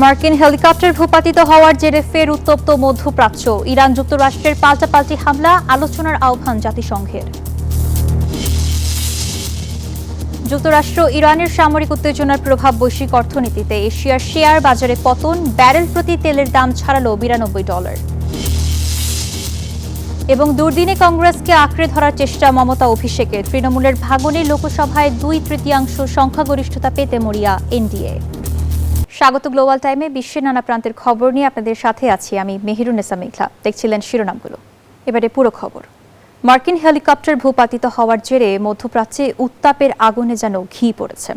মার্কিন হেলিকপ্টার ভূপাতিত হওয়ার জেরে ফের উত্তপ্ত মধ্যপ্রাচ্য। ইরান যুক্তরাষ্ট্রের পাল্টাপাল্টি হামলা, আলোচনার আহ্বান জাতিসংঘের। যুক্তরাষ্ট্র ইরানের সামরিক উত্তেজনার প্রভাব বৈশ্বিক অর্থনীতিতে। এশিয়ার শেয়ার বাজারে পতন, ব্যারেল প্রতি তেলের দাম ছাড়ালো $92। এবং দুর্দিনে কংগ্রেসকে আঁকড়ে ধরার চেষ্টা মমতা অভিষেকের। তৃণমূলের ভাঙনে লোকসভায় 2/3 সংখ্যাগরিষ্ঠতা পেতে মরিয়া এনডিএ। স্বাগত গ্লোবাল টাইমে। বিশ্বের নানা প্রান্তের খবর নিয়ে আপনাদের সাথে আছি আমি মেহেরুন্নেসা মেঘলা। দেখছিলেন শিরোনামগুলো, এবারে পুরো খবর। মার্কিন হেলিকপ্টার ভূপাতিত হওয়ার জেরে মধ্যপ্রাচ্যে উত্তাপের আগুনে যেন ঘি পড়েছে।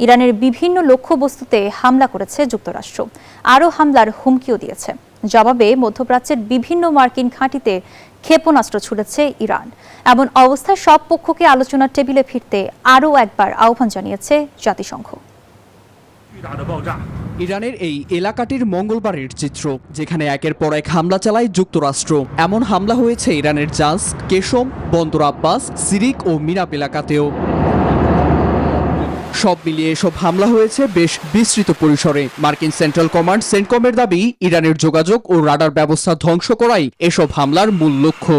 ইরানের বিভিন্ন লক্ষ্যবস্তুতে হামলা করেছে যুক্তরাষ্ট্র, আরও হামলার হুমকিও দিয়েছে। জবাবে মধ্যপ্রাচ্যের বিভিন্ন মার্কিন ঘাঁটিতে ক্ষেপণাস্ত্র ছুড়েছে ইরান। এমন অবস্থায় সব পক্ষকে আলোচনার টেবিলে ফিরতে আরও একবার আহ্বান জানিয়েছে জাতিসংঘ। ইরানের এই এলাকাটির মঙ্গলবারের চিত্র, যেখানে একের পর এক হামলা চালায় যুক্তরাষ্ট্র। এমন হামলা হয়েছে ইরানের জাস, কেশম, বন্দর আব্বাস, সিরিক ও মিনাপ এলাকাতেও। সব মিলিয়ে এসব হামলা হয়েছে বেশ বিস্তৃত পরিসরে। মার্কিন সেন্ট্রাল কমান্ড সেন্টকমের দাবি, ইরানের যোগাযোগ ও রাডার ব্যবস্থা ধ্বংস করাই এসব হামলার মূল লক্ষ্য।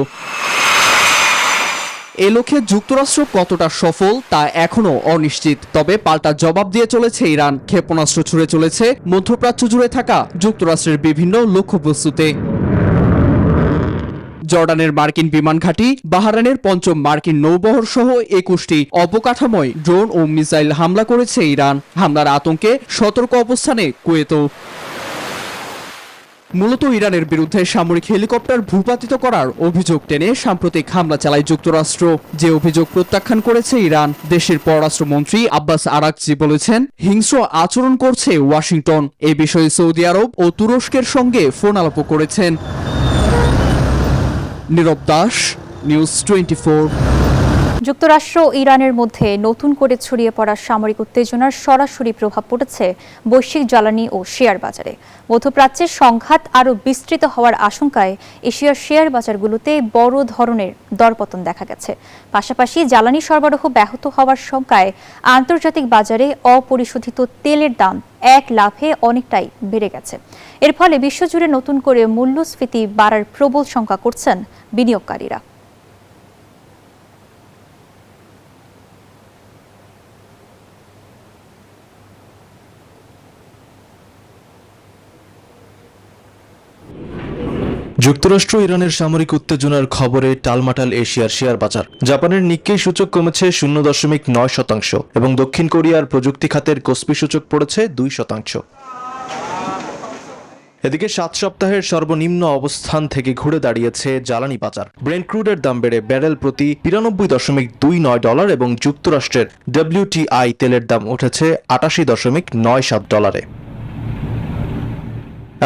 এ লক্ষ্যে যুক্তরাষ্ট্র কতটা সফল তা এখনো অনিশ্চিত। তবে পাল্টা জবাব দিয়ে চলেছে ইরান। ক্ষেপণাস্ত্র ছুড়ে চলেছে মধ্যপ্রাচ্য জুড়ে থাকা যুক্তরাষ্ট্রের বিভিন্ন লক্ষ্যবস্তুতে। জর্ডানের মার্কিন বিমান ঘাঁটি, বাহরাইনের 5ম মার্কিন নৌবহর সহ 21টি অবকাঠামোয় ড্রোন ও মিসাইল হামলা করেছে ইরান। হামলার আতঙ্কে সতর্ক অবস্থানে কুয়েতও। মূলত ইরানের বিরুদ্ধে সামরিক হেলিকপ্টার ভূপাতিত করার অভিযোগ টেনে সাম্প্রতিক হামলা চালায় যুক্তরাষ্ট্র, যে অভিযোগ প্রত্যাখ্যান করেছে ইরান। দেশের পররাষ্ট্রমন্ত্রী আব্বাস আরাকচি বলেছেন, হিংস্র আচরণ করছে ওয়াশিংটন। এ বিষয়ে সৌদি আরব ও তুরস্কের সঙ্গে ফোন আলাপও করেছেন। নীরব দাস, নিউজ 24। যুক্তরাষ্ট্র ও ইরানের মধ্যে নতুন করে ছড়িয়ে পড়া সামরিক উত্তেজনার সরাসরি প্রভাব পড়েছে বৈশ্বিক জ্বালানি ও শেয়ার বাজারে। মধ্যপ্রাচ্যের সংঘাত আরও বিস্তৃত হওয়ার আশঙ্কায় এশিয়ার শেয়ার বাজারগুলোতে বড় ধরনের দরপতন দেখা গেছে। পাশাপাশি জ্বালানি সরবরাহ ব্যাহত হওয়ার শঙ্কায় আন্তর্জাতিক বাজারে অপরিশোধিত তেলের দাম এক লাফে অনেকটাই বেড়ে গেছে। এর ফলে বিশ্বজুড়ে নতুন করে মূল্যস্ফীতি বাড়ার প্রবল শঙ্কা করছেন বিনিয়োগকারীরা। যুক্তরাষ্ট্র ইরানের সামরিক উত্তেজনার খবরে টালমাটাল এশিয়ার শেয়ার বাজার। জাপানের নিক্কেই সূচক কমেছে 0.9% এবং দক্ষিণ কোরিয়ার প্রযুক্তি খাতের কোসপি সূচক পড়েছে 2%। এদিকে 7 সপ্তাহের সর্বনিম্ন অবস্থান থেকে ঘুরে দাঁড়িয়েছে জ্বালানি বাজার। ব্রেন্ট ক্রুডের দাম বেড়ে ব্যারেল প্রতি $93.29 এবং যুক্তরাষ্ট্রের WTI তেলের দাম উঠেছে $88.97।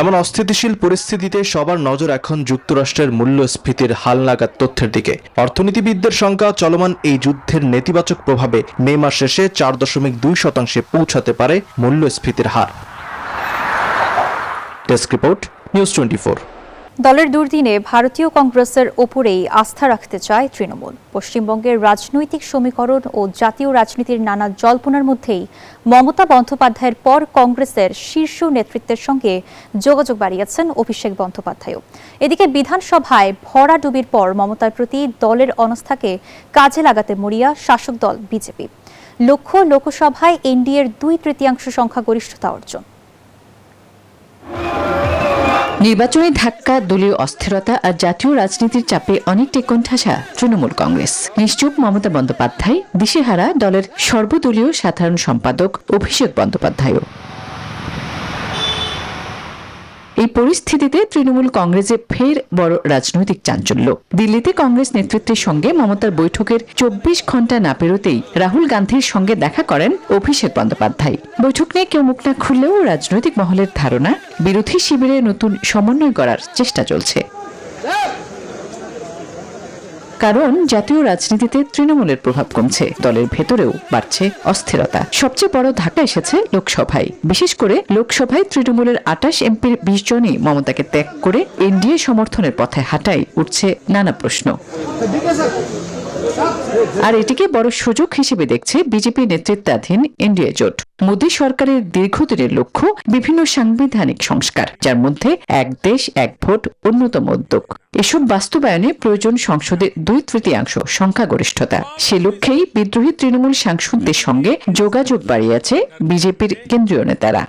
এমন অস্থিতিশীল পরিস্থিতিতে সবার নজর এখন যুক্তরাষ্ট্রের মূল্যস্ফীতির হালনাগাদ তথ্যের দিকে। অর্থনীতিবিদদের সংখ্যা চলমান এই যুদ্ধের নেতিবাচক প্রভাবে মে মাস শেষে 4.2% পৌঁছাতে পারে মূল্যস্ফীতির হার। Desk report, news 24। দলের দুর্দিনে ভারতীয় কংগ্রেসের ওপরেই আস্থা রাখতে চায় তৃণমূল। পশ্চিমবঙ্গের রাজনৈতিক সমীকরণ ও জাতীয় রাজনীতির নানা জল্পনার মধ্যেই মমতা বন্দ্যোপাধ্যায়ের পর কংগ্রেসের শীর্ষ নেতৃত্বের সঙ্গে যোগাযোগ বাড়িয়েছেন অভিষেক বন্দ্যোপাধ্যায়ও। এদিকে বিধানসভায় ভরাডুবির পর মমতার প্রতি দলের অনাস্থাকে কাজে লাগাতে মরিয়া শাসক দল বিজেপি। লক্ষ্য লোকসভায় এনডিএর 2/3 সংখ্যাগরিষ্ঠতা অর্জন। নির্বাচনী ধাক্কা, দলীয় অস্থিরতা আর জাতীয় রাজনীতির চাপে অনেকটাই কোণঠাসা তৃণমূল কংগ্রেস। নিশ্চুপ মমতা বন্দ্যোপাধ্যায়, দিশেহারা দলের সর্বদলীয় সাধারণ সম্পাদক অভিষেক বন্দ্যোপাধ্যায়ও। এই পরিস্থিতিতে তৃণমূল কংগ্রেসে ফের বড় রাজনৈতিক চাঞ্চল্য। দিল্লিতে কংগ্রেস নেতৃত্বের সঙ্গে মমতার বৈঠকের 24 ঘণ্টা না পেরোতেই রাহুল গান্ধীর সঙ্গে দেখা করেন অভিষেক বন্দ্যোপাধ্যায়। বৈঠক নিয়ে কেউ মুখ না খুললেও রাজনৈতিক মহলের ধারণা, বিরোধী শিবিরে নতুন সমন্বয় করার চেষ্টা চলছে। কারণ জাতীয় রাজনীতিতে তৃণমূলের প্রভাব কমছে, দলের ভেতরেও বাড়ছে অস্থিরতা। সবচেয়ে বড় ধাক্কা এসেছে লোকসভায়। বিশেষ করে লোকসভায় তৃণমূলের 28 এমপির 20 জনই মমতাকে ত্যাগ করে এনডিএ সমর্থনের পথে হাঁটায় উঠছে নানা প্রশ্ন। আর এটিকে বড় সুযোগ হিসেবে দেখছে বিজেপি নেতৃত্বাধীন এনডিএ জোট। মোদী সরকারের দীর্ঘদিনের লক্ষ্য বিভিন্ন সাংবিধানিক সংস্কার, যার মধ্যে এক দেশ এক ভোট অন্যতম উদ্যোগ। এসব বাস্তবায়নে প্রয়োজন সংসদে 2/3 সংখ্যাগরিষ্ঠতা। সে লক্ষ্যেই বিদ্রোহী তৃণমূল সাংসদদের সঙ্গে যোগাযোগ বাড়িয়েছে বিজেপির কেন্দ্রীয় নেতারা।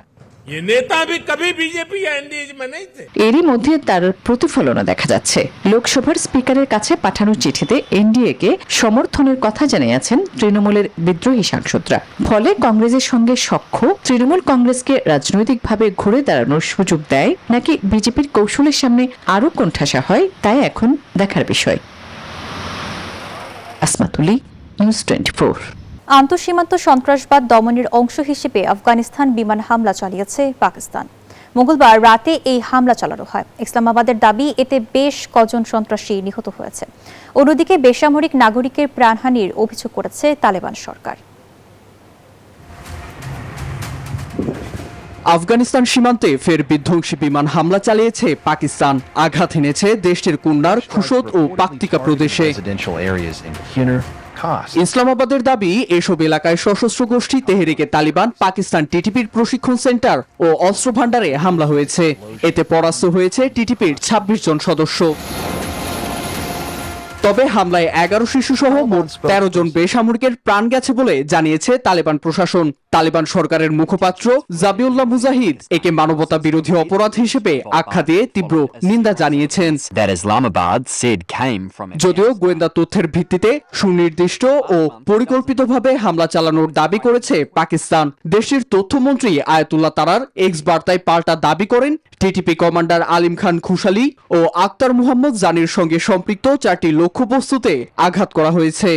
ये नेता भी कभी बीजेपी या एनडीए में नहीं थे। এরই মধ্যে তার প্রতিফলনও দেখা যাচ্ছে। লোকসভার স্পিকারের কাছে পাঠানো চিঠিতে এনডিএকে সমর্থনের কথা জানিয়েছেন তৃণমূলের বিদ্রোহী সাংসদরা। ফলে কংগ্রেসের সঙ্গে সখ্য তৃণমূল কংগ্রেসকে রাজনৈতিকভাবে ঘুরে দাঁড়ানোর সুযোগ দেয় নাকি বিজেপির কৌশলের সামনে আরও কোণঠাসা হয়, তাই এখন দেখার বিষয়। আসমাতুলি, নিউজ 24। আন্তঃসীমান্ত সন্ত্রাসবাদ দমনের অংশ হিসেবে আফগানিস্তান বিমান হামলা চালিয়েছে পাকিস্তান। মঙ্গলবার রাতে এই হামলা চালানো হয়। ইসলামাবাদের দাবি, এতে বেশ কজন সন্ত্রাসী নিহত হয়েছে। অন্যদিকে বেসামরিক নাগরিকের প্রাণহানির অভিযোগ করেছে তালেবান সরকার। আফগানিস্তান সীমান্তে ফের বিধ্বংসী বিমান হামলা চালিয়েছে পাকিস্তান। আঘাত এনেছে দেশটির কুন্নার, খুশদ ও পাকতিকা প্রদেশে। ইসলামাবাদের দাবি, এসব এলাকায় সশস্ত্র গোষ্ঠী তেহরিকে তালিবান পাকিস্তান টিটিপির প্রশিক্ষণ সেন্টার ও অস্ত্র ভান্ডারে হামলা হয়েছে। এতে পরাস্ত হয়েছে টিটিপির 26 জন সদস্য। তবে হামলায় 11 শিশু সহ মোট 13 জন বেসামরিকের প্রাণ গেছে বলে জানিয়েছে তালেবান প্রশাসন। তালেবান সরকারের মুখপাত্র জাবিউল্লাহ মুজাহিদ একে মানবতা বিরোধী অপরাধ হিসেবে আখ্যা দিয়ে তীব্র নিন্দা জানিয়েছেন। যদিও গোয়েন্দা তথ্যের ভিত্তিতে সুনির্দিষ্ট ও পরিকল্পিতভাবে হামলা চালানোর দাবি করেছে পাকিস্তান। দেশটির তথ্যমন্ত্রী আয়াতুল্লাহ তারার এক্স বার্তায় পাল্টা দাবি করেন, টিটিপি কমান্ডার আলিম খান খুশালি ও আক্তার মুহাম্মদ জানির সঙ্গে সম্পৃক্ত 4টি লক্ষ্যবস্তুতে আঘাত করা হয়েছে।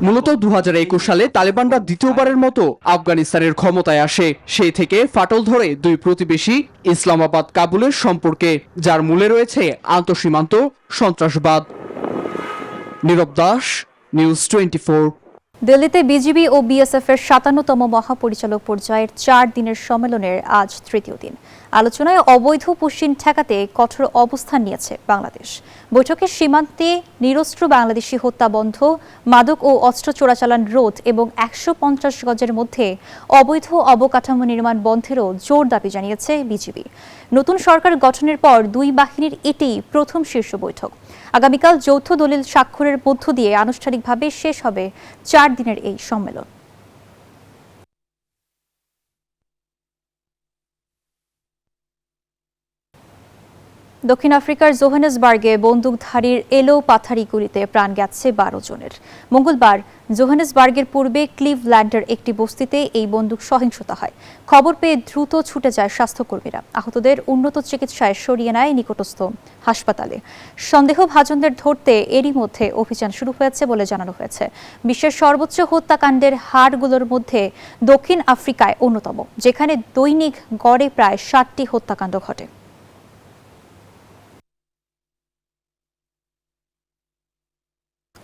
মূলত 2021 সালে তালেবানরা দ্বিতীয়বারের মতো আফগানিস্তানের ক্ষমতায় আসে। সেই থেকে ফাটল ধরে দুই প্রতিবেশী ইসলামাবাদ কাবুলের সম্পর্কে, যার মূলে রয়েছে আন্তঃসীমান্ত সন্ত্রাসবাদ। নীরব দাস, নিউজ 24। দিল্লিতে বিজিবি ও বিএসএফ এর 57তম মহাপরিচালক পর্যায়ের 4 দিনের সম্মেলনের আজ তৃতীয় দিন। আলোচনায় অবৈধ পুশিন ঠেকাতে কঠোর অবস্থান নিয়েছে বাংলাদেশ। বৈঠকে সীমান্তে নিরস্ত্র বাংলাদেশি হত্যা বন্ধ, মাদক ও অস্ত্র চোরাচালান রোধ এবং 150 গজের মধ্যে অবৈধ অবকাঠামো নির্মাণ বন্ধেরও জোর দাবি জানিয়েছে বিজিবি। নতুন সরকার গঠনের পর দুই বাহিনীর এটিই প্রথম শীর্ষ বৈঠক। আগামীকাল যৌথ দলিল স্বাক্ষরের মধ্য দিয়ে আনুষ্ঠানিকভাবে শেষ হবে 4 দিনের এই সম্মেলন। দক্ষিণ আফ্রিকার জোহানেসবার্গে বন্দুকধারীর এলো পাথারি গুলিতে প্রাণ গেছে 12 জনের। মঙ্গলবার জোহানেসবার্গের পূর্বে ক্লিভল্যান্ডের একটি বস্তিতে এই বন্দুক সহিংসতা হয়। খবর পেয়ে দ্রুত ছুটে যায় স্বাস্থ্যকর্মীরা। আহতদের উন্নত চিকিৎসায় সরিয়ে নেয় নিকটস্থ হাসপাতালে। সন্দেহভাজনদের ধরতে এরই মধ্যে অভিযান শুরু হয়েছে বলে জানানো হয়েছে। বিশ্বের সর্বোচ্চ হত্যাকাণ্ডের হারগুলোর মধ্যে দক্ষিণ আফ্রিকায় অন্যতম, যেখানে দৈনিক গড়ে প্রায় 60টি হত্যাকাণ্ড ঘটে।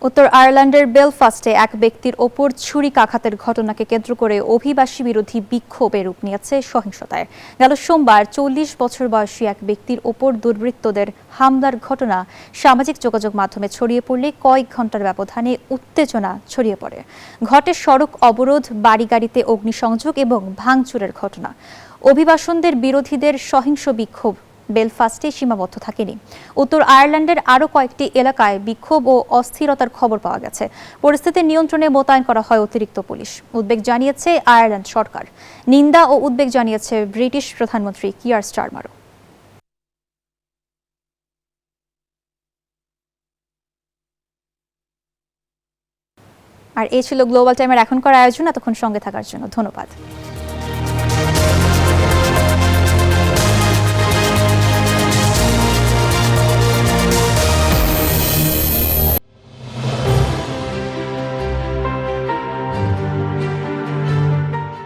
উত্তর আয়ারল্যান্ডের বেলফাস্টে এক ব্যক্তির ওপর ছুরিকাঘাতের ঘটনাকে কেন্দ্র করে অভিবাসী বিরোধী বিক্ষোভে রূপ নিয়েছে সহিংসতায়। গেল সোমবার 40 বছর বয়সী এক ব্যক্তির ওপর দুর্বৃত্তদের হামলার ঘটনা সামাজিক যোগাযোগ মাধ্যমে ছড়িয়ে পড়লে কয়েক ঘন্টার ব্যবধানে উত্তেজনা ছড়িয়ে পড়ে। ঘটে সড়ক অবরোধ, বাড়িগাড়িতে অগ্নিসংযোগ এবং ভাঙচুরের ঘটনা। অভিবাসনদের বিরোধীদের সহিংস বিক্ষোভ বেলফাস্টে সীমাবদ্ধ থাকেনি। উত্তর আয়ারল্যান্ডের আরও কয়েকটি এলাকায় বিক্ষোভ ও অস্থিরতার খবর পাওয়া গেছে। পরিস্থিতি নিয়ন্ত্রণে মোতায়েন করা হয় অতিরিক্ত পুলিশ। উদ্বেগ জানিয়েছে আয়ারল্যান্ড সরকার। নিন্দা ও উদ্বেগ জানিয়েছে ব্রিটিশ প্রধানমন্ত্রী কিয়ার স্টারমারও। আর এই ছিল গ্লোবাল টাইমের এখনকার আয়োজন। এতক্ষণ সঙ্গে থাকার জন্য ধন্যবাদ।